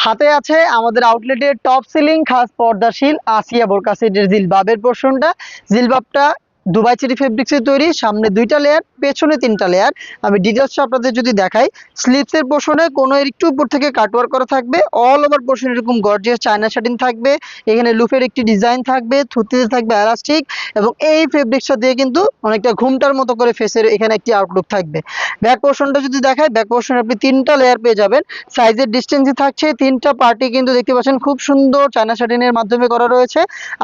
হাতে আছে আমাদের আউটলেটের টপ সিলিং খাস পর্দাশীল আসিয়া বোরকা সেটের জিলবাবের পোর্শনটা। জিলবাবটা দুবাই চেরি ফেব্রিক্সের তৈরি, সামনে 2টা লেয়ার, পেছনে 3টা লেয়ার। আমি ডিটেলস আপনাদের যদি দেখাই, স্লিভসের পোর্শনে কোনো একটু উপর থেকে কাটওয়ার্ক করা থাকবে, অল ওভার পোর্শন এরকম গর্জিয়াস চায়না শাটিন থাকবে। এখানে লুফের একটি ডিজাইন থাকবে, থুতিতে থাকবে এলাস্টিক, এবং এই ফেব্রিক্সটা দিয়ে কিন্তু অনেকটা ঘুমটার মতো করে ফেসের এখানে একটি আউটলুক থাকবে। ব্যাক পোর্শনটা যদি দেখায়, ব্যাক পোর্শনে আপনি 3টা লেয়ার পেয়ে যাবেন। সাইজের ডিস্টেন্সই থাকছে, 3টা পার্টি কিন্তু দেখতে পাচ্ছেন খুব সুন্দর চায়না শাটিনের মাধ্যমে করা রয়েছে।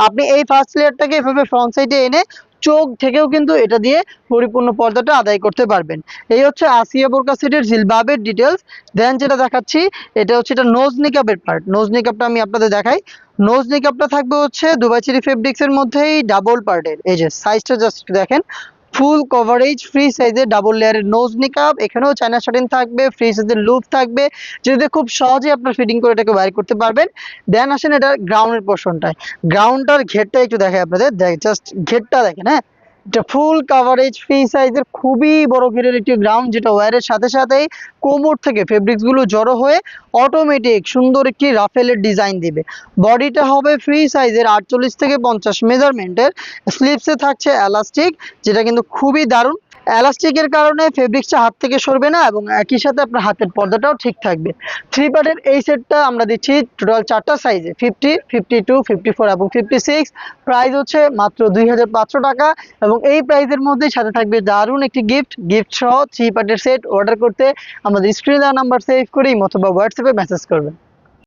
আপনি এই ফার্স্ট লেয়ারটাকে এভাবে ফ্রন্ট সাইডে এনে চোখ থেকেও কিন্তু এটা দিয়ে পরিপূর্ণ পর্দাটা আদায় করতে পারবেন। এই হচ্ছে আসিয়া বোরকা সেটের জিলবাবের ডিটেলস। দেন যেটা দেখাচ্ছি, এটা হচ্ছে এটা নোজ নিকাবের পার্ট। নোজ নিকাবটা আমি আপনাদের দেখাই। নোজ নিকাবটা থাকবে হচ্ছে দুবাই চেরি ফেব্রিক্স এর মধ্যেই ডাবল পার্টের। এই যে সাইজটা জাস্ট দেখেন, ফুল কভারেজ ফ্রি সাইজের ডাবল লেয়ারের নোজ নিকাব। এখানেও চায়না শাটিন থাকবে, ফ্রি সাইজের লুপ থাকবে, যেটা খুব সহজে আপনার ফিটিং করে এটাকে বাইর করতে পারবেন। দেন আসেন এটা গ্রাউন্ডের পোর্শনটায়। গ্রাউন্ডটার ঘেরটা একটু দেখাই আপনাদের, জাস্ট ঘেরটা দেখেন। হ্যাঁ, এটা ফুল কাভারেজ ফ্রি সাইজের খুবই বড় ঘেরের একটি গ্রাউন্ড, যেটা ওয়্যারের সাথে সাথেই কোমর থেকে ফেব্রিক্স গুলো জড়ো হয়ে অটোমেটিক সুন্দর একটি রাফেলের ডিজাইন দিবে। বডিটা হবে ফ্রি সাইজের 48 থেকে 50 মেজারমেন্টের। স্লিপসে থাকছে এলাস্টিক, যেটা কিন্তু খুবই দারুণ। এলাস্টিকের কারণে ফেব্রিক্সটা হাত থেকে সরবে না, এবং একই সাথে আপনার হাতের পর্দাটাও ঠিক থাকবে। 3 পার্টের এই সেটটা আমরা দিচ্ছি টোটাল 4টা সাইজে, 50, 52, 54 এবং 56। প্রাইস হচ্ছে মাত্র 2500 টাকা, এবং এই প্রাইসের মধ্যে সাথে থাকবে দারুণ একটি গিফট সহ 3 পার্টের সেট। অর্ডার করতে আমাদের স্ক্রিনে দেওয়া নাম্বার সেভ করে অথবা হোয়াটসঅ্যাপে মেসেজ করবেন।